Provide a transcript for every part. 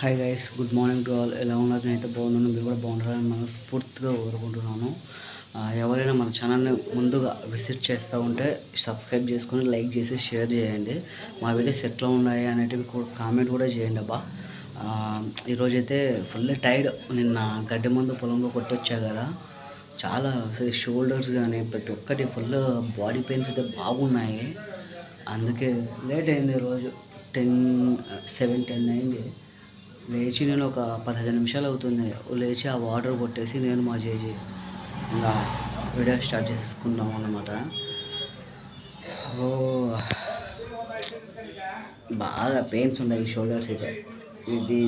Hi guys, good morning to all. ఎలా ఉన్నారు? నేనైతే బాగున్నాను, మీరు కూడా బాగుంటారని మనస్ఫూర్తిగా కోరుకుంటున్నాను. ఎవరైనా మన ఛానల్ని ముందుగా విజిట్ చేస్తూ ఉంటే సబ్స్క్రైబ్ చేసుకొని లైక్ చేసి షేర్ చేయండి. మా వీడియోస్ ఎట్లా ఉన్నాయి అనేటివి కామెంట్ కూడా చేయండి అబ్బా. ఈరోజైతే ఫుల్ టైర్డ్. నిన్న గడ్డి మందు పొలంలో కొట్టొచ్చా కదా, చాలా అసలు షోల్డర్స్ కానీ ప్రతి ఒక్కటి ఫుల్ బాడీ పెయిన్స్ అయితే బాగున్నాయి. అందుకే లేట్ అయింది. రోజు 7-10 అయింది. లేచి నేను ఒక 15 నిమిషాలు అవుతుంది. లేచి ఆ వాటర్ కొట్టేసి నేను మా జేజీ ఇంకా వీడియో స్టార్ట్ చేసుకుందాం అన్నమాట. బాగా పెయిన్స్ ఉన్నాయి షోల్డర్స్ అయితే. ఇది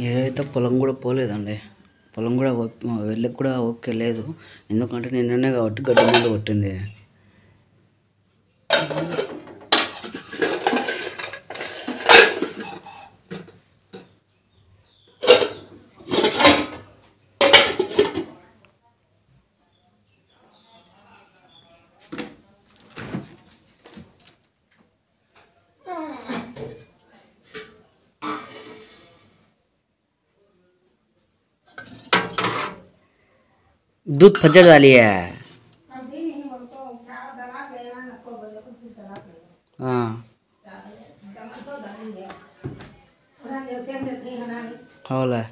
ఏదైతే పొలం కూడా పోలేదండి. పొలం కూడా వెళ్ళకి కూడా ఓకే లేదు. ఎందుకంటే నిన్ననే కాబట్టి గడ్డి మందు కొట్టింది. दूध फज्जर डाली है। हाँ होला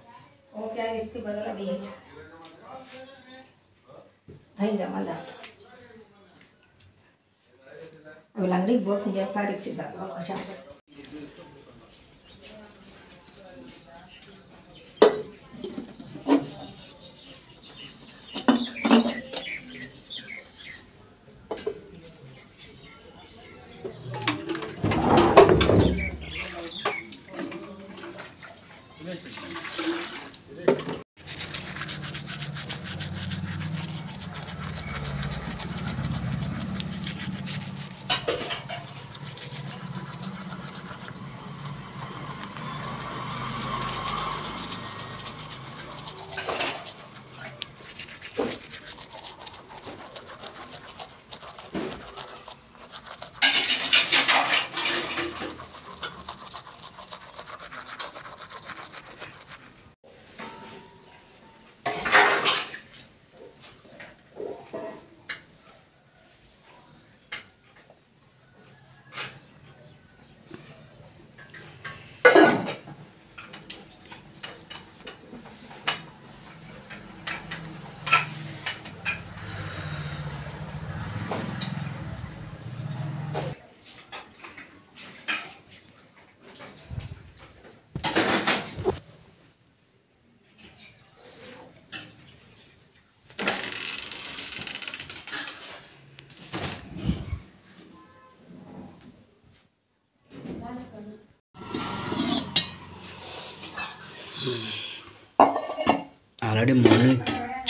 ఆల్రెడీ మార్నింగ్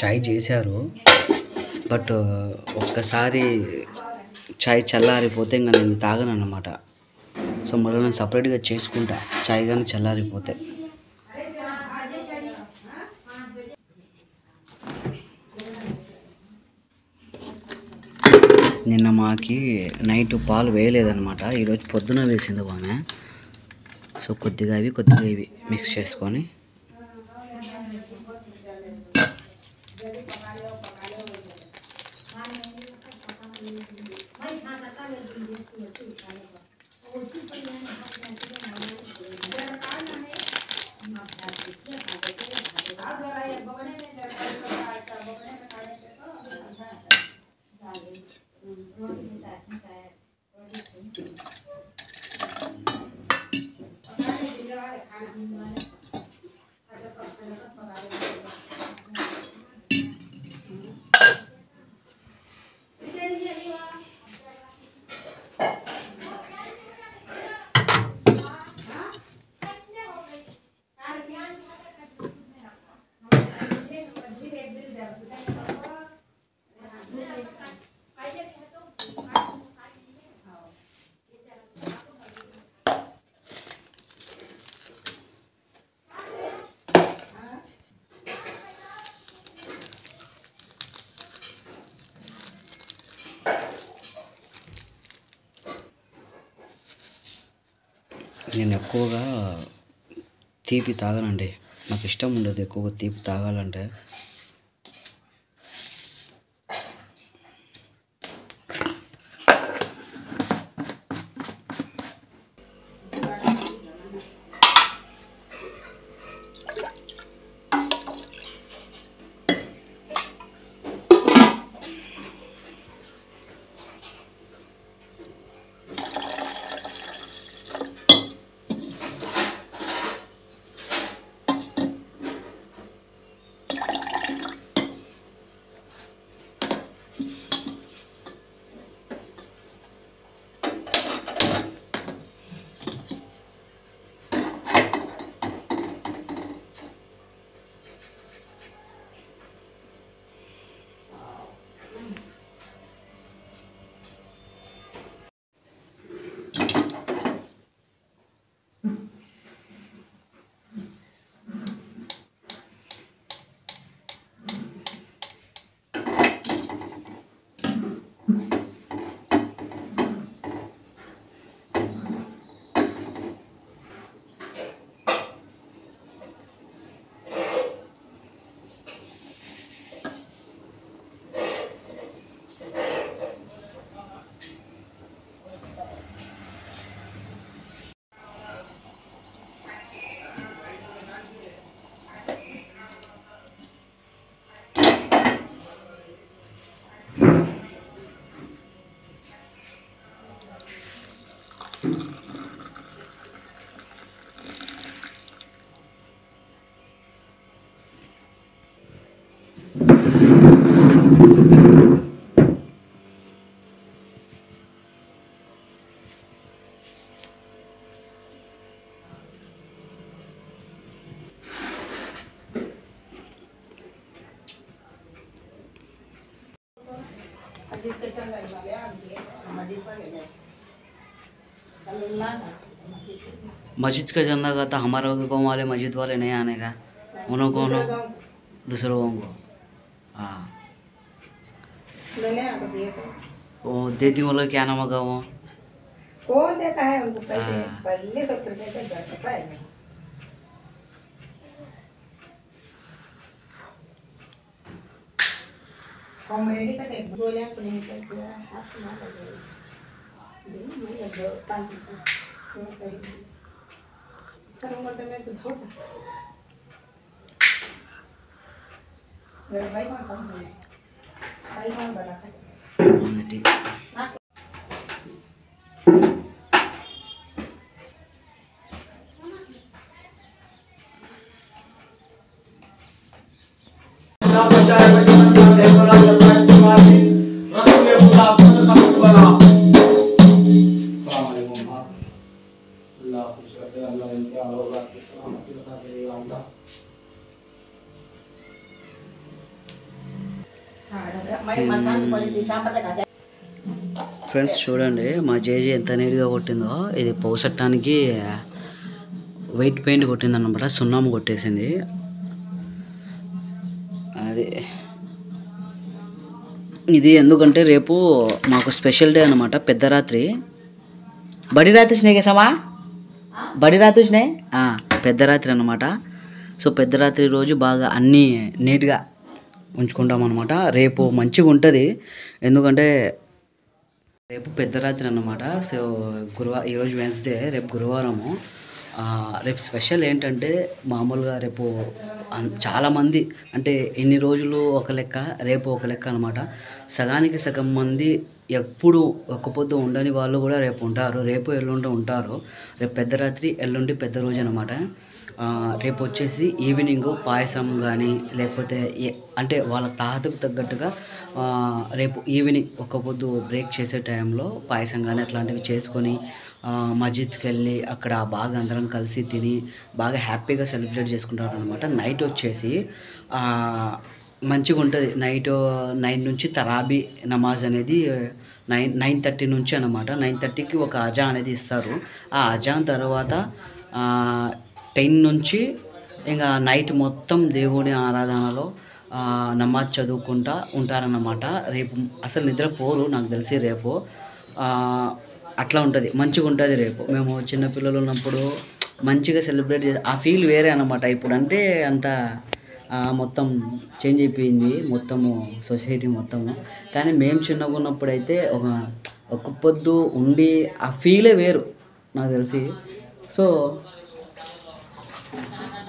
చాయ్ చేశారు. బట్ ఒక్కసారి చాయ్ చల్లారిపోతే ఇంకా నేను తాగను అన్నమాట. సో మళ్ళీ నేను సపరేట్గా చేసుకుంటా చాయ్ కానీ చల్లారిపోతే. నిన్న మాకి నైట్ పాలు వేయలేదన్నమాట, ఈరోజు పొద్దున వేసింది ఆమె. సో కొద్దిగా ఇవి మిక్స్ చేసుకొని నేను ఎక్కువగా తీపి తాగనండి, నాకు ఇష్టం ఉండదు ఎక్కువగా తీపి తాగాలంటే. मस्जिद का चंदा का था, हमारे गाँव वाले मस्जिद वाले नहीं आने का, उन्होंने कौन दूसरे गाँव को। हाँ वो देती बोला क्या नाम होगा वो, कौन देता है उनको पैसे, पहले सब पैसे देता है। कॉमेडी का देख बोले अपने पैसे हाथ ना लगे, दिन में ये दो पांच करूँगा तो मैं तो धोता मेरे भाई कौन कौन है, भाई कौन बना है ठीक ఫ్రెండ్స్ చూడండి మా జేజీ ఎంత నీట్గా కొట్టిందో. ఇది పౌసట్టానికి వైట్ పెయింట్ కొట్టిందన్నమాట, సున్నం కొట్టేసింది. అది ఇది ఎందుకంటే రేపు మాకు స్పెషల్ డే అనమాట, పెద్ద రాత్రి. బడి రాత్రి స్నేహిసమా, బడి రాత్రి స్నే పెద్ద రాత్రి అనమాట. సో పెద్ద రాత్రి రోజు బాగా అన్నీ నీట్గా ఉంచుకుంటాం అనమాట. రేపు మంచిగా ఉంటుంది, ఎందుకంటే రేపు పెద్ద రాత్రి అన్నమాట. సో ఈరోజు వెన్స్డే, రేపు గురువారము. రేపు స్పెషల్ ఏంటంటే మామూలుగా రేపు చాలామంది, అంటే ఎన్ని రోజులు ఒక లెక్క, రేపు ఒక లెక్క అనమాట. సగానికి సగం మంది ఎప్పుడు ఒక్క పొద్దు ఉండని వాళ్ళు కూడా రేపు ఉంటారు, రేపు ఎల్లుండి ఉంటారు. రేపు పెద్ద రాత్రి, ఎల్లుండి పెద్ద రోజు అనమాట. రేపు వచ్చేసి ఈవినింగ్ పాయసం కానీ లేకపోతే అంటే వాళ్ళ తాతకు తగ్గట్టుగా రేపు ఈవినింగ్ ఒక్క పొద్దు బ్రేక్ చేసే టైంలో పాయసం కానీ అట్లాంటివి చేసుకొని మస్జిద్కి వెళ్ళి అక్కడ బాగా అందరం కలిసి తిని బాగా హ్యాపీగా సెలబ్రేట్ చేసుకుంటారు అనమాట. నైట్ వచ్చేసి మంచిగా ఉంటుంది. నైట్ 9 నుంచి తరాబీ నమాజ్ అనేది 9:30 నుంచి అనమాట. 9:30కి ఒక అజా అనేది ఇస్తారు. ఆ అజాన్ తర్వాత 10 నుంచి ఇంకా నైట్ మొత్తం దేవుడి ఆరాధనలో నమాజ్ చదువుకుంటా ఉంటారన్నమాట. రేపు అసలు నిద్రపోరు నాకు తెలిసి రేపు. అట్లా ఉంటుంది, మంచిగా ఉంటుంది రేపు. మేము చిన్నపిల్లలు ఉన్నప్పుడు మంచిగా సెలబ్రేట్ చేసి ఆ ఫీల్ వేరే అనమాట. ఇప్పుడు అంటే అంత మొత్తం చేంజ్ అయిపోయింది మొత్తము సొసైటీ మొత్తము. కానీ మేము చిన్నగా ఉన్నప్పుడు అయితే ఒక పొద్దు ఉండి ఆ ఫీలే వేరు నాకు తెలిసి. సో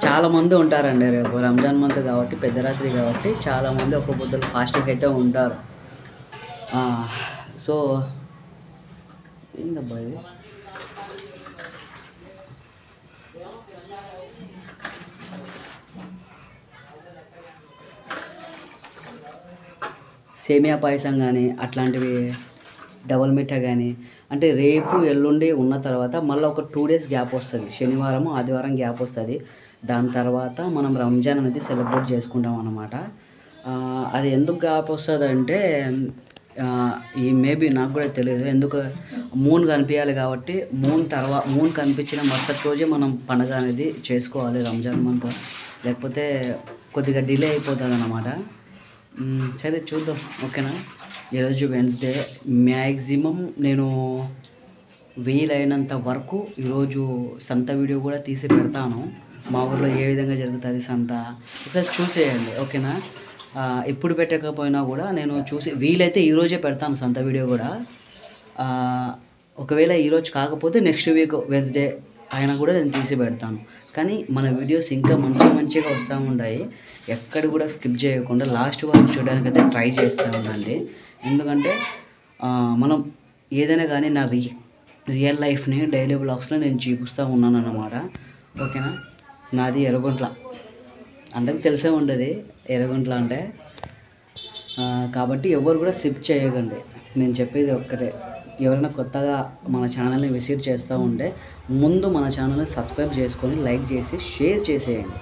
చాలామంది ఉంటారండి రేపు రంజాన్ మంత్ కాబట్టి, పెద్ద రాత్రి కాబట్టి చాలామంది ఒక్క పొద్దులు ఫాస్టింగ్ అయితే ఉంటారు. సో ఏందబ్బా ఇది, సేమియా పాయసం కానీ అట్లాంటివి, డబల్ మిఠా కానీ, అంటే రేపు ఎల్లుండి ఉన్న తర్వాత మళ్ళీ ఒక 2 days గ్యాప్ వస్తుంది. శనివారం ఆదివారం గ్యాప్ వస్తుంది. దాని తర్వాత మనం రంజాన్ అనేది సెలబ్రేట్ చేసుకుంటాం అన్నమాట. అది ఎందుకు గ్యాప్ వస్తుంది అంటే ఈ మేబీ నాకు కూడా తెలియదు, ఎందుకు మూన్ కనిపించాలి కాబట్టి మూన్ కనిపించిన మరుసటి రోజే మనం పండుగ అనేది చేసుకోవాలి రంజాన్ మంత్, లేకపోతే కొద్దిగా డిలే అయిపోతుంది అన్నమాట. సరే చూద్దాం, ఓకేనా. ఈరోజు వెన్స్డే, మ్యాక్సిమం నేను వీలైనంత వరకు ఈరోజు సంత వీడియో కూడా తీసి పెడతాను. మా ఊర్లో ఏ విధంగా జరుగుతుంది సంత ఒకసారి చూసేయండి, ఓకేనా. ఎప్పుడు పెట్టకపోయినా కూడా నేను చూసి వీలైతే ఈరోజే పెడతాను సంత వీడియో కూడా. ఒకవేళ ఈరోజు కాకపోతే నెక్స్ట్ వీక్ వెన్స్డే అయినా కూడా నేను తీసి పెడతాను. కానీ మన వీడియోస్ ఇంకా మంచిగా వస్తూ ఉంటాయి. ఎక్కడ కూడా స్కిప్ చేయకుండా లాస్ట్ వరకు చూడడానికి అయితే ట్రై చేస్తూ ఉండండి. ఎందుకంటే మనం ఏదైనా కానీ నా రియల్ లైఫ్ని డైలీ వ్లాగ్స్లో నేను చూపిస్తూ ఉన్నాను అన్నమాట, ఓకేనా. నాది ఎర్రగుంట్ల, అందరికి తెలిసే ఉంటుంది ఎర్రగుంట్ల అంటే. కాబట్టి ఎవరు కూడా స్కిప్ చేయకండి, నేను చెప్పేది ఒక్కటే. ఎవరైనా కొత్తగా మన ఛానల్ని విజిట్ చేస్తూ ఉంటే ముందు మన ఛానల్ని సబ్స్క్రైబ్ చేసుకొని లైక్ చేసి షేర్ చేసేయండి.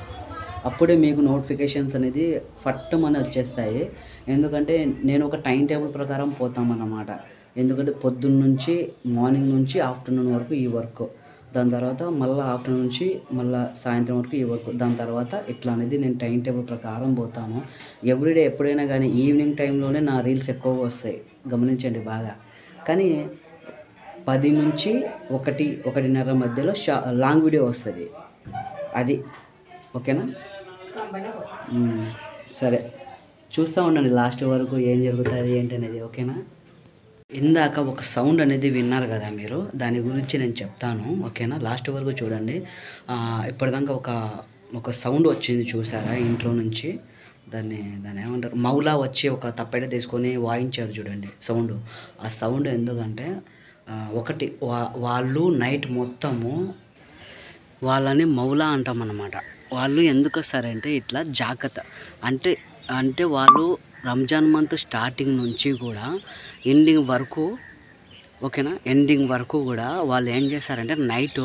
అప్పుడే మీకు నోటిఫికేషన్స్ అనేది ఫట్టమని వచ్చేస్తాయి. ఎందుకంటే నేను ఒక టైం టేబుల్ ప్రకారం పోతామన్నమాట. ఎందుకంటే పొద్దున్న నుంచి మార్నింగ్ నుంచి ఆఫ్టర్నూన్ వరకు ఈ వర్క్, దాని తర్వాత మళ్ళీ ఆఫ్టర్నూన్ నుంచి మళ్ళీ సాయంత్రం వరకు ఈ వర్క్, దాని తర్వాత ఇట్లా అనేది నేను టైం టేబుల్ ప్రకారం పోతాను. ఎవ్రీడే ఎప్పుడైనా కానీ ఈవినింగ్ టైంలోనే నా రీల్స్ ఎక్కువగా వస్తాయి, గమనించండి బాగా. కానీ 10 నుంచి 1-1:30 మధ్యలో లాంగ్ వీడియో వస్తుంది, అది ఓకేనా. సరే చూస్తూ ఉండండి లాస్ట్ వరకు ఏం జరుగుతుంది ఏంటి అనేది, ఓకేనా. ఇందాక ఒక సౌండ్ అనేది విన్నారు కదా మీరు, దాని గురించి నేను చెప్తాను, ఓకేనా. లాస్ట్ వరకు చూడండి. ఇప్పటిదాకా ఒక సౌండ్ వచ్చింది చూసారా ఇంట్లో నుంచి. దాన్ని ఏమంటారు, మౌలా వచ్చి ఒక తప్పెట తీసుకొని వాయించారు చూడండి సౌండ్. ఆ సౌండ్ ఎందుకంటే వాళ్ళు నైట్ మొత్తము వాళ్ళని మౌలా అంటామన్నమాట. వాళ్ళు ఎందుకు వస్తారంటే ఇట్లా జాగ్రత్త అంటే వాళ్ళు రంజాన్ మంత్ స్టార్టింగ్ నుంచి కూడా ఎండింగ్ వరకు, ఓకేనా, ఎండింగ్ వరకు కూడా వాళ్ళు ఏం చేస్తారంటే నైట్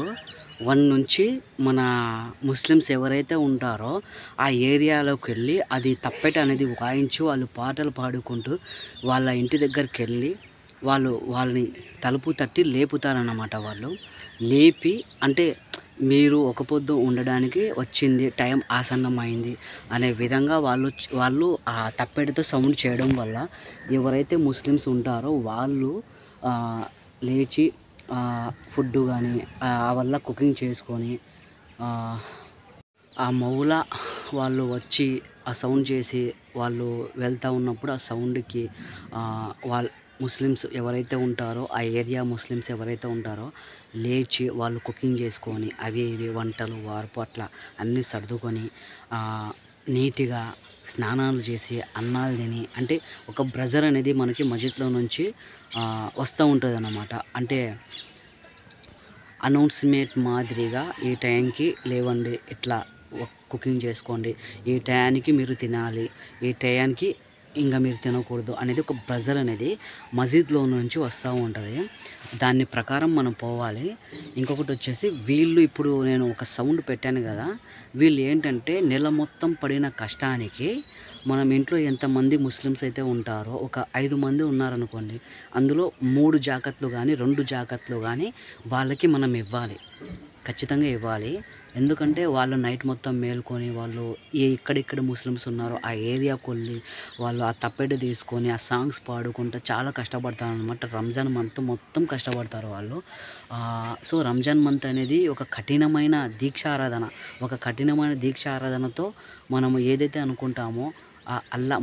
1 నుంచి మన ముస్లిమ్స్ ఎవరైతే ఉంటారో ఆ ఏరియాలోకి వెళ్ళి అది తప్పెట అనేది వాయించి వాళ్ళు పాటలు పాడుకుంటూ వాళ్ళ ఇంటి దగ్గరికి వెళ్ళి వాళ్ళని తలుపు తట్టి లేపుతారన్నమాట. వాళ్ళు లేపి అంటే మీరు ఒక పొద్దు ఉండడానికి వచ్చింది, టైం ఆసన్నమైంది అనే విధంగా వాళ్ళు ఆ తప్పెటతో సౌండ్ చేయడం వల్ల ఎవరైతే ముస్లిమ్స్ ఉంటారో వాళ్ళు లేచి ఫుడ్డు కానీ వల్ల కుకింగ్ చేసుకొని ఆ మౌల వాళ్ళు వచ్చి ఆ సౌండ్ చేసి వాళ్ళు వెళ్తూ ఉన్నప్పుడు ఆ సౌండ్కి వాళ్ళు ముస్లిమ్స్ ఎవరైతే ఉంటారో ఆ ఏరియా ముస్లిమ్స్ ఎవరైతే ఉంటారో లేచి వాళ్ళు కుకింగ్ చేసుకొని అవి ఇవి వంటలు వార్పు అట్లా అన్నీ సర్దుకొని నీట్గా స్నానాలు చేసి అన్నాలు తిని, అంటే ఒక బ్రజర్ అనేది మనకి మస్జిద్లో నుంచి వస్తూ ఉంటుంది అన్నమాట. అంటే అనౌన్స్మెంట్ మాదిరిగా ఈ టైంకి లేవండి, ఇట్లా కుకింగ్ చేసుకోండి, ఈ టయానికి మీరు తినాలి, ఈ టయానికి ఇంకా మీరు తినకూడదు అనేది ఒక బ్రజర్ అనేది మసీద్లో నుంచి వస్తూ ఉంటుంది. దాని ప్రకారం మనం పోవాలి. ఇంకొకటి వచ్చేసి వీళ్ళు ఇప్పుడు నేను ఒక సౌండ్ పెట్టాను కదా, వీళ్ళు ఏంటంటే నెల మొత్తం పడిన కష్టానికి మనం ఇంట్లో ఎంతమంది ముస్లిమ్స్ అయితే ఉంటారో ఒక 5 మంది ఉన్నారనుకోండి, అందులో 3 జాకట్లు కానీ 2 జాకట్లు కానీ వాళ్ళకి మనం ఇవ్వాలి, ఖచ్చితంగా ఇవ్వాలి. ఎందుకంటే వాళ్ళు నైట్ మొత్తం మేల్కొని వాళ్ళు ఎక్కడెక్కడ ముస్లిమ్స్ ఉన్నారో ఆ ఏరియాకి వెళ్ళి వాళ్ళు ఆ తప్పెట తీసుకొని ఆ సాంగ్స్ పాడుకుంటూ చాలా కష్టపడతారు అనమాట. రంజాన్ మంత్ మొత్తం కష్టపడతారు వాళ్ళు. సో రంజాన్ మంత్ అనేది ఒక కఠినమైన దీక్షారాధనతో మనము ఏదైతే అనుకుంటామో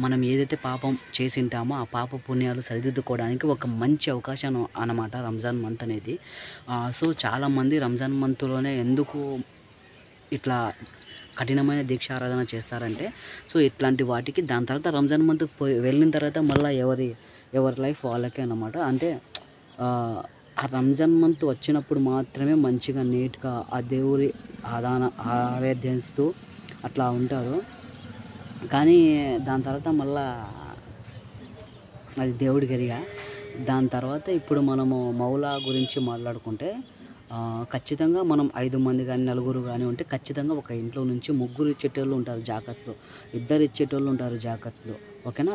మనం ఏదైతే పాపం చేసింటామో ఆ పాప పుణ్యాలు సరిదిద్దుకోవడానికి ఒక మంచి అవకాశం అన్నమాట రంజాన్ మంత్ అనేది. సో చాలామంది రంజాన్ మంత్లోనే ఎందుకు ఇట్లా కఠినమైన దీక్షారాధన చేస్తారంటే, సో ఇట్లాంటి వాటికి దాని తర్వాత రంజాన్ మంత్ వెళ్ళిన తర్వాత మళ్ళీ ఎవరి లైఫ్ వాళ్ళకే అన్నమాట. అంటే ఆ రంజాన్ మంత్ వచ్చినప్పుడు మాత్రమే మంచిగా నీట్గా ఆ దేవుడి ఆరాధిస్తూ అట్లా ఉంటారు. కానీ దాని తర్వాత మళ్ళా అది దేవుడికి ఎరిగా. దాని తర్వాత ఇప్పుడు మనము మౌలా గురించి మాట్లాడుకుంటే ఖచ్చితంగా మనం 5 మంది కానీ 4 కానీ ఉంటే ఖచ్చితంగా ఒక ఇంట్లో నుంచి 3 ఇచ్చేటోళ్ళు ఉంటారు జాకత్లు, 2 ఇచ్చేటోళ్ళు ఉంటారు జాకత్లు, ఓకేనా.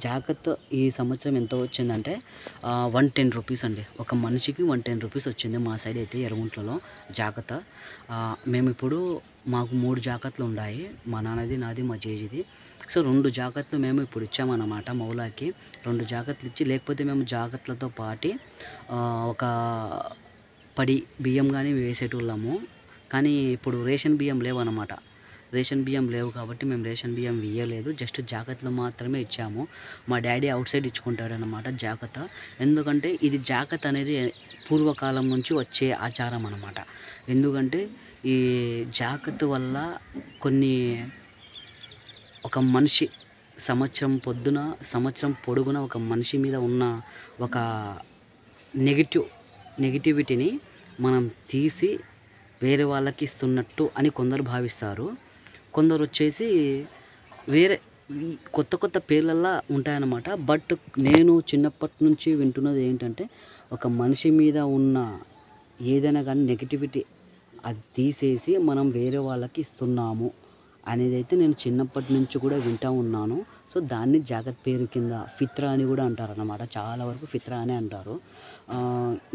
జాకత్ ఈ సంవత్సరం ఎంత వచ్చిందంటే 110 రూపీస్ అండి, ఒక మనిషికి 110 రూపీస్ వచ్చింది మా సైడ్ అయితే ఎర్రగుంట్లలో జాకత్. మేము ఇప్పుడు మాకు 3 జాకత్లు ఉన్నాయి, మా నాన్నది నాది మా జేజిది. సో 2 జాకత్లు మేము ఇప్పుడు ఇచ్చామన్నమాట మౌలాకి. 2 జాకత్లు ఇచ్చి, లేకపోతే మేము జాకత్లతో పాటి ఒక పడి బియ్యం కానీ వేసేటోళ్ళము. కానీ ఇప్పుడు రేషన్ బియ్యం లేవన్నమాట. రేషన్ బియ్యం లేవు కాబట్టి మేము రేషన్ బియ్యం వేయలేదు, జస్ట్ జాకత్లు మాత్రమే ఇచ్చాము. మా డాడీ అవుట్ సైడ్ ఇచ్చుకుంటాడనమాట జాకత్. ఎందుకంటే ఇది జాకత్ అనేది పూర్వకాలం నుంచి వచ్చే ఆచారం అన్నమాట. ఎందుకంటే ఈ జాకత్ వల్ల ఒక మనిషి సంవత్సరం పొడుగున ఒక మనిషి మీద ఉన్న ఒక నెగిటివిటీని మనం తీసి వేరే వాళ్ళకి ఇస్తున్నట్టు అని కొందరు భావిస్తారు. కొందరు వచ్చేసి వేరే కొత్త పేర్లల్లా ఉంటాయన్నమాట. బట్ నేను చిన్నప్పటి నుంచి వింటున్నది ఏంటంటే, ఒక మనిషి మీద ఉన్న ఏదైనా కానీ నెగిటివిటీ అది తీసేసి మనం వేరే వాళ్ళకి ఇస్తున్నాము అనేది అయితే నేను చిన్నప్పటి నుంచి కూడా వింటూ ఉన్నాను. సో దాన్ని జాకత్ పేరు కింద ఫిత్రా అని కూడా అంటారన్నమాట. చాలా వరకు ఫిత్రా అనే అంటారు.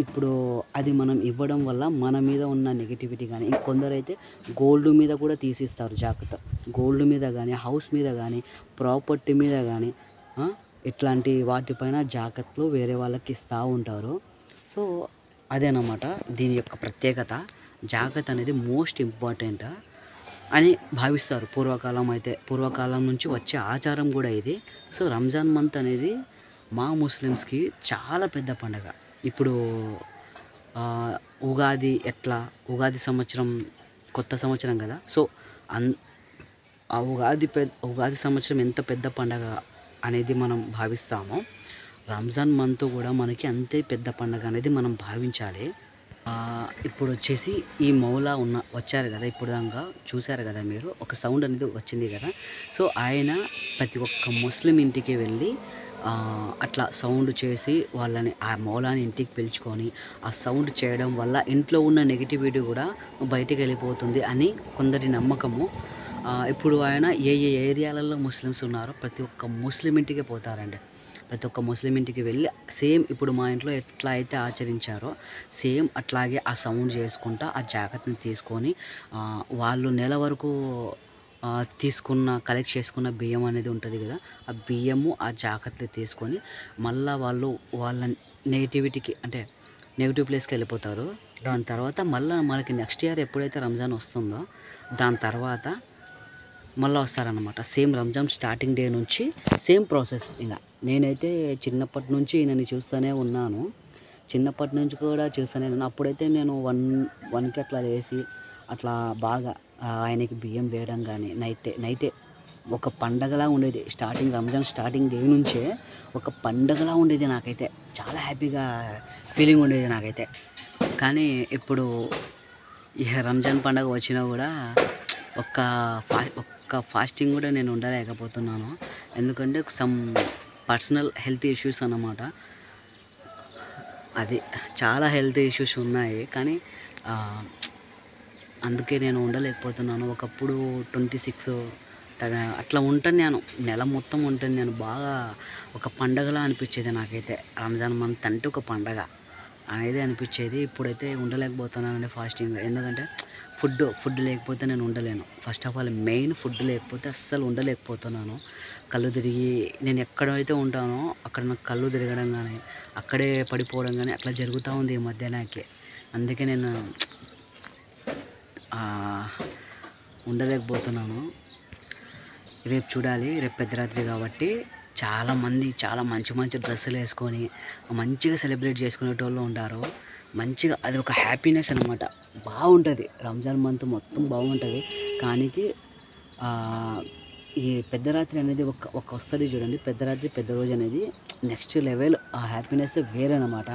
ఇప్పుడు అది మనం ఇవ్వడం వల్ల మన మీద ఉన్న నెగిటివిటీ కానీ, కొందరైతే గోల్డ్ మీద కూడా తీసిస్తారు జాకత్. గోల్డ్ మీద కానీ, హౌస్ మీద కానీ, ప్రాపర్టీ మీద కానీ ఇట్లాంటి వాటిపైన జాకత్లు వేరే వాళ్ళకి ఇస్తూ ఉంటారు. సో అదేనమాట దీని యొక్క ప్రత్యేకత. జాకత్ అనేది మోస్ట్ ఇంపార్టెంట్ అని భావిస్తారు పూర్వకాలం నుంచి వచ్చే ఆచారం కూడా ఇది. సో రంజాన్ మంత్ అనేది మా ముస్లిమ్స్కి చాలా పెద్ద పండుగ. ఇప్పుడు ఉగాది సంవత్సరం కొత్త సంవత్సరం కదా. సో ఆ ఉగాది సంవత్సరం ఎంత పెద్ద పండగ అనేది మనం భావిస్తామో, రంజాన్ మంత్ కూడా మనకి అంతే పెద్ద పండగ అనేది మనం భావించాలి. ఇప్పుడు వచ్చేసి ఈ మౌలా వచ్చారు కదా, ఇప్పుడు దాకా చూశారు కదా మీరు, ఒక సౌండ్ అనేది వచ్చింది కదా. సో ఆయన ప్రతి ఒక్క ముస్లిం ఇంటికి వెళ్ళి అట్లా సౌండ్ చేసి వాళ్ళని ఆ మౌలాని ఇంటికి పిలుచుకొని ఆ సౌండ్ చేయడం వల్ల ఇంట్లో ఉన్న నెగిటివిటీ కూడా బయటికి వెళ్ళిపోతుంది అని కొందరి నమ్మకము. ఇప్పుడు ఆయన ఏ ఏరియాలలో ముస్లిమ్స్ ఉన్నారో ప్రతి ఒక్క ముస్లిం ఇంటికి పోతారండి. ప్రతి ఒక్క ముస్లిం ఇంటికి వెళ్ళి సేమ్ ఇప్పుడు మా ఇంట్లో ఎట్లా అయితే ఆచరించారో సేమ్ అట్లాగే ఆ సౌండ్ చేసుకుంటా ఆ జాకెట్ని తీసుకొని వాళ్ళు నెల వరకు కలెక్ట్ చేసుకున్న బియ్యం అనేది ఉంటుంది కదా, ఆ బియ్యము ఆ జాకెట్లు తీసుకొని మళ్ళీ వాళ్ళు వాళ్ళ నెగిటివిటీకి అంటే నెగిటివ్ ప్లేస్కి వెళ్ళిపోతారు. దాని తర్వాత మళ్ళీ మనకి నెక్స్ట్ ఇయర్ ఎప్పుడైతే రంజాన్ వస్తుందో దాని తర్వాత మళ్ళీ వస్తారనమాట. సేమ్ రంజాన్ స్టార్టింగ్ డే నుంచి సేమ్ ప్రాసెస్. ఇంకా నేనైతే చిన్నప్పటి నుంచి నన్ను చూస్తూనే ఉన్నాను, చిన్నప్పటి నుంచి కూడా చూస్తూనే ఉన్నాను. అప్పుడైతే నేను 1కి అట్లా లేసి అట్లా బాగా ఆయనకి బియ్యం వేయడం కానీ నైటే ఒక పండగలా ఉండేది. రంజాన్ స్టార్టింగ్ డే నుంచే ఒక పండగలా ఉండేది. నాకైతే చాలా హ్యాపీగా ఫీలింగ్ ఉండేది నాకైతే. కానీ ఇప్పుడు ఈ రంజాన్ పండగ వచ్చినా కూడా ఒక్క ఫాస్టింగ్ కూడా నేను ఉండలేకపోతున్నాను. ఎందుకంటే సమ్ పర్సనల్ హెల్త్ ఇష్యూస్ అన్నమాట. అది చాలా హెల్త్ ఇష్యూస్ ఉన్నాయి, కానీ అందుకే నేను ఉండలేకపోతున్నాను. ఒకప్పుడు 26 అట్లా ఉంటాను నేను, నెల మొత్తం ఉంటాను నేను. బాగా ఒక పండగలా అనిపించేది నాకైతే. రంజాన్ మంత్ అంటే ఒక పండగ అనేది అనిపించేది. ఇప్పుడైతే ఉండలేకపోతున్నానండి ఫాస్టింగ్. ఎందుకంటే ఫుడ్ లేకపోతే నేను ఉండలేను. First of all main food లేకపోతే అస్సలు ఉండలేకపోతున్నాను. కళ్ళు తిరిగి నేను ఎక్కడైతే ఉంటానో అక్కడ నాకు కళ్ళు తిరగడం కానీ అక్కడే పడిపోవడం కానీ అట్లా జరుగుతూ ఉంది ఈ మధ్య నాకే. అందుకే నేను ఉండలేకపోతున్నాను. రేపు చూడాలి, రేపు పెద్దరాత్రి కాబట్టి చాలామంది చాలా మంచి డ్రెస్సులు వేసుకొని మంచిగా సెలబ్రేట్ చేసుకునేటోళ్ళు ఉంటారు. మంచిగా అది ఒక హ్యాపీనెస్ అనమాట. బాగుంటుంది రంజాన్ మంత్ మొత్తం బాగుంటుంది. కానీ ఈ పెద్దరాత్రి అనేది ఒక వస్తుంది చూడండి, పెద్దరాత్రి పెద్ద రోజు అనేది నెక్స్ట్ లెవెల్. ఆ హ్యాపీనెస్ వేరేనమాట.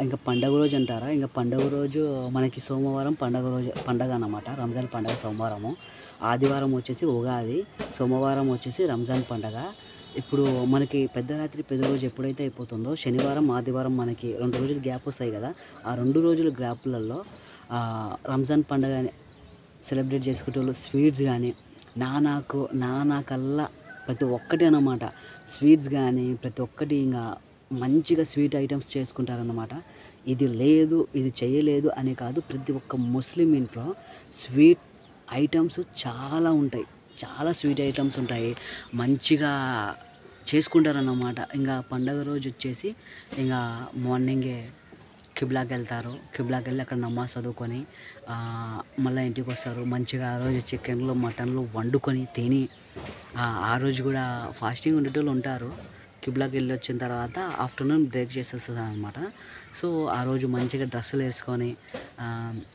ఇంకా పండగ రోజు అంటారా, ఇంకా పండగ రోజు మనకి సోమవారం పండగ అన్నమాట. రంజాన్ పండగ సోమవారము, ఆదివారం వచ్చేసి ఉగాది, సోమవారం వచ్చేసి రంజాన్ పండగ. ఇప్పుడు మనకి పెద్దరాత్రి పెద్ద రోజు ఎప్పుడైతే అయిపోతుందో శనివారం ఆదివారం మనకి 2 రోజులు గ్యాప్ వస్తాయి కదా. ఆ 2 రోజుల గ్యాప్లలో రంజాన్ పండగ సెలబ్రేట్ చేసుకునేటోళ్ళు స్వీట్స్ కానీ నాకల్లా ప్రతి ఒక్కటి అన్నమాట. స్వీట్స్ కానీ ప్రతి ఒక్కటి ఇంకా మంచిగా స్వీట్ ఐటమ్స్ చేసుకుంటారన్నమాట. ఇది లేదు ఇది చేయలేదు అని కాదు, ప్రతి ఒక్క ముస్లిం ఇంట్లో స్వీట్ ఐటమ్స్ చాలా ఉంటాయి, చాలా స్వీట్ ఐటమ్స్ ఉంటాయి, మంచిగా చేసుకుంటారన్నమాట. ఇంకా పండగ రోజు వచ్చేసి ఇంకా మార్నింగే కిబ్లాకి వెళ్తారు. కిబ్లాకి వెళ్ళి అక్కడ నమాజ్ చదువుకొని మళ్ళీ ఇంటికి వస్తారు. మంచిగా ఆ రోజు చికెన్లు మటన్లు వండుకొని తిని ఆ రోజు కూడా ఫాస్టింగ్ ఉండేటోళ్ళు ఉంటారు. కిబ్లాకి వెళ్ళి వచ్చిన తర్వాత ఆఫ్టర్నూన్ బ్రేక్ చేసేస్తుంది అనమాట. సో ఆ రోజు మంచిగా డ్రెస్సులు వేసుకొని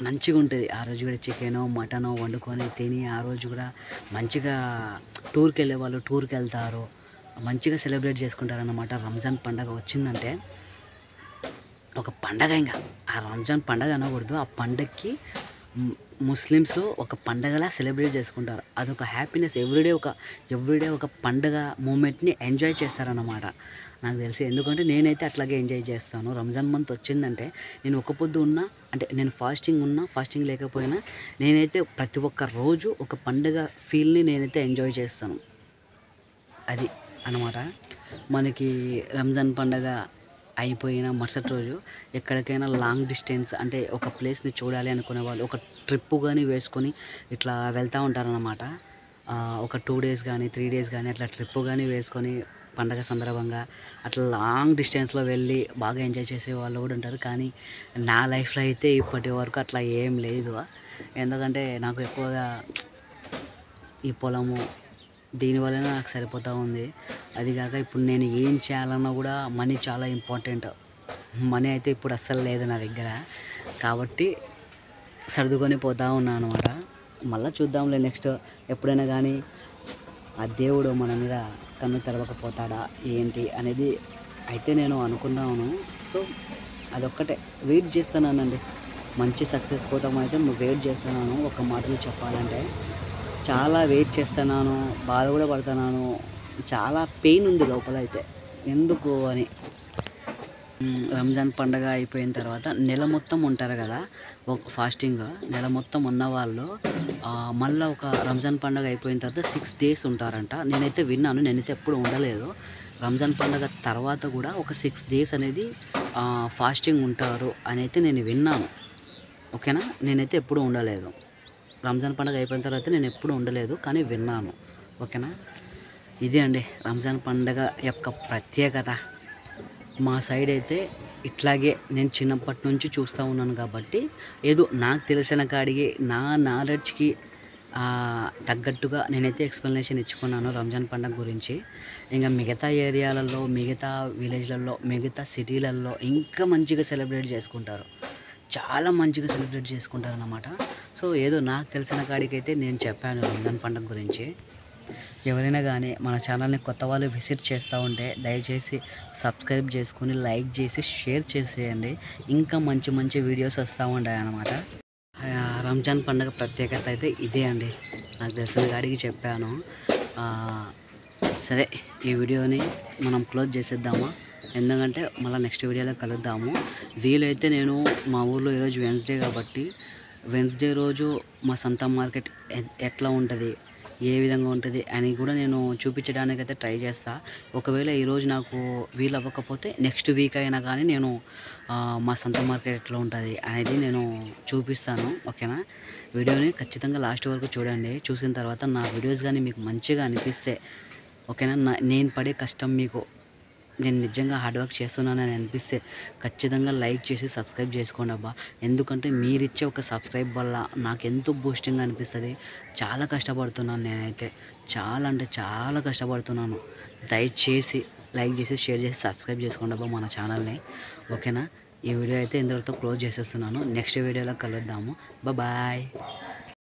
మంచిగా ఉంటుంది. ఆ రోజు కూడా చికెను మటను వండుకొని తిని ఆ రోజు కూడా మంచిగా టూర్కి వెళ్ళే వాళ్ళు టూర్కి వెళ్తారు, మంచిగా సెలబ్రేట్ చేసుకుంటారన్నమాట. రంజాన్ పండగ వచ్చిందంటే ఒక పండగ. ఇంకా ఆ రంజాన్ పండగ అనకూడదు, ఆ పండగకి ముస్లిమ్స్ ఒక పండగలా సెలబ్రేట్ చేసుకుంటారు. అదొక హ్యాపీనెస్. ఎవ్రీడే ఒక పండగ మూమెంట్ని ఎంజాయ్ చేస్తారన్నమాట నాకు తెలిసి. ఎందుకంటే నేనైతే అట్లాగే ఎంజాయ్ చేస్తాను. రంజాన్ మంత్ వచ్చిందంటే నేను ఒక పొద్దు ఉన్నా అంటే నేను ఫాస్టింగ్ లేకపోయినా నేనైతే ప్రతి ఒక్క రోజు ఒక పండగ ఫీల్ని నేనైతే ఎంజాయ్ చేస్తాను. అది అన్నమాట. మనకి రంజాన్ పండగ అయిపోయిన మరుసటి రోజు ఎక్కడికైనా లాంగ్ డిస్టెన్స్ అంటే ఒక ప్లేస్ని చూడాలి అనుకునే వాళ్ళు ఒక ట్రిప్ కానీ వేసుకొని ఇట్లా వెళ్తూ ఉంటారన్నమాట. ఒక 2 days కానీ 3 days కానీ అట్లా ట్రిప్ కానీ వేసుకొని పండగ సందర్భంగా అట్లా లాంగ్ డిస్టెన్స్లో వెళ్ళి బాగా ఎంజాయ్ చేసే వాళ్ళు కూడా ఉంటారు. కానీ నా లైఫ్లో అయితే ఇప్పటి వరకు అట్లా ఏం లేదు. ఎందుకంటే నాకు ఎక్కువగా ఈ పొలము దీనివల్లనే నాకు సరిపోతూ ఉంది. అది కాక ఇప్పుడు నేను ఏం చేయాలన్నా కూడా మనీ చాలా ఇంపార్టెంట్. మనీ అయితే ఇప్పుడు అస్సలు లేదు నా దగ్గర, కాబట్టి సర్దుకొని పోతూ ఉన్నాను అనమాట. మళ్ళీ చూద్దాంలే నెక్స్ట్ ఎప్పుడైనా కానీ ఆ దేవుడు మన మీద కన్ను తెరవకపోతాడా ఏంటి అనేది అయితే నేను అనుకున్నాను. సో అదొక్కటే వెయిట్ చేస్తున్నానండి. మంచి సక్సెస్ కోసం అయితే వెయిట్ చేస్తున్నాను. ఒక మాటలో చెప్పాలంటే చాలా వెయిట్ చేస్తున్నాను, బాధ కూడా పడుతున్నాను, చాలా పెయిన్ ఉంది లోపల అయితే. ఎందుకు అని రంజాన్ పండగ అయిపోయిన తర్వాత నెల మొత్తం ఉంటారు కదా ఒక ఫాస్టింగ్, నెల మొత్తం ఉన్నవాళ్ళు మళ్ళీ ఒక రంజాన్ పండగ అయిపోయిన తర్వాత 6 days ఉంటారంట. నేనైతే విన్నాను, నేనైతే ఎప్పుడు ఉండలేదు. రంజాన్ పండగ తర్వాత కూడా ఒక 6 days అనేది ఫాస్టింగ్ ఉంటారు అని అయితే నేను విన్నాను. ఓకేనా, నేనైతే ఎప్పుడు ఉండలేదు. రంజాన్ పండగ అయిపోయిన తర్వాత నేను ఎప్పుడు ఉండలేదు, కానీ విన్నాను. ఓకేనా, ఇదే అండి రంజాన్ పండగ యొక్క ప్రత్యేకత. మా సైడ్ అయితే ఇట్లాగే నేను చిన్నప్పటి నుంచి చూస్తూ ఉన్నాను కాబట్టి ఏదో నాకు తెలిసిన కాడికి నా నాలెడ్జ్కి తగ్గట్టుగా నేనైతే ఎక్స్ప్లెనేషన్ ఇచ్చుకున్నాను రంజాన్ పండగ గురించి. ఇంకా మిగతా ఏరియాలలో, మిగతా విలేజ్లలో, మిగతా సిటీలలో ఇంకా మంచిగా సెలబ్రేట్ చేసుకుంటారు, చాలా మంచిగా సెలబ్రేట్ చేసుకుంటారు అన్నమాట. సో ఏదో నాకు తెలిసిన కాడికైతే నేను చెప్పాను రంజాన్ పండగ గురించి. ఎవరైనా కానీ మన ఛానల్ని కొత్త వాళ్ళు విజిట్ చేస్తూ ఉంటే దయచేసి సబ్స్క్రైబ్ చేసుకుని లైక్ చేసి షేర్ చేసేయండి. ఇంకా మంచి మంచి వీడియోస్ వస్తూ ఉంటాయి అన్నమాట. రంజాన్ పండుగ ప్రత్యేకత అయితే ఇదే అండి, నాకు తెలిసిన కాడికి చెప్పాను. సరే, ఈ వీడియోని మనం క్లోజ్ చేసేద్దామా, ఎందుకంటే మళ్ళీ నెక్స్ట్ వీడియోలో కలుద్దాము. వీలైతే నేను మా ఊర్లో ఈరోజు వెన్స్డే కాబట్టి వెన్స్డే రోజు మా సంత మార్కెట్ ఎట్లా ఉంటుంది, ఏ విధంగా ఉంటుంది అని కూడా నేను చూపించడానికి అయితే ట్రై చేస్తా. ఒకవేళ ఈరోజు నాకు వీలు అవ్వకపోతే నెక్స్ట్ వీక్ అయినా కానీ నేను మా సంత మార్కెట్ ఎట్లా ఉంటుంది అనేది నేను చూపిస్తాను. ఓకేనా, వీడియోని ఖచ్చితంగా లాస్ట్ వరకు చూడండి. చూసిన తర్వాత నా వీడియోస్ కానీ మీకు మంచిగా అనిపిస్తే, ఓకేనా, నేను పడే కష్టం మీకు నేను నిజంగా హార్డ్ వర్క్ చేస్తున్నానని అనిపిస్తే ఖచ్చితంగా లైక్ చేసి సబ్స్క్రైబ్ చేసుకోండి అబ్బా. ఎందుకంటే మీరిచ్చే ఒక సబ్స్క్రైబ్ వల్ల నాకు ఎంతో బూస్టింగ్ అనిపిస్తుంది. చాలా కష్టపడుతున్నాను నేనైతే, చాలా అంటే చాలా కష్టపడుతున్నాను. దయచేసి లైక్ చేసి షేర్ చేసి సబ్స్క్రైబ్ చేసుకోండి అబ్బా మన ఛానల్ని. ఓకేనా, ఈ వీడియో అయితే ఇంతటితో క్లోజ్ చేసేస్తున్నాను. నెక్స్ట్ వీడియోలో కలుద్దాము. బాయ్.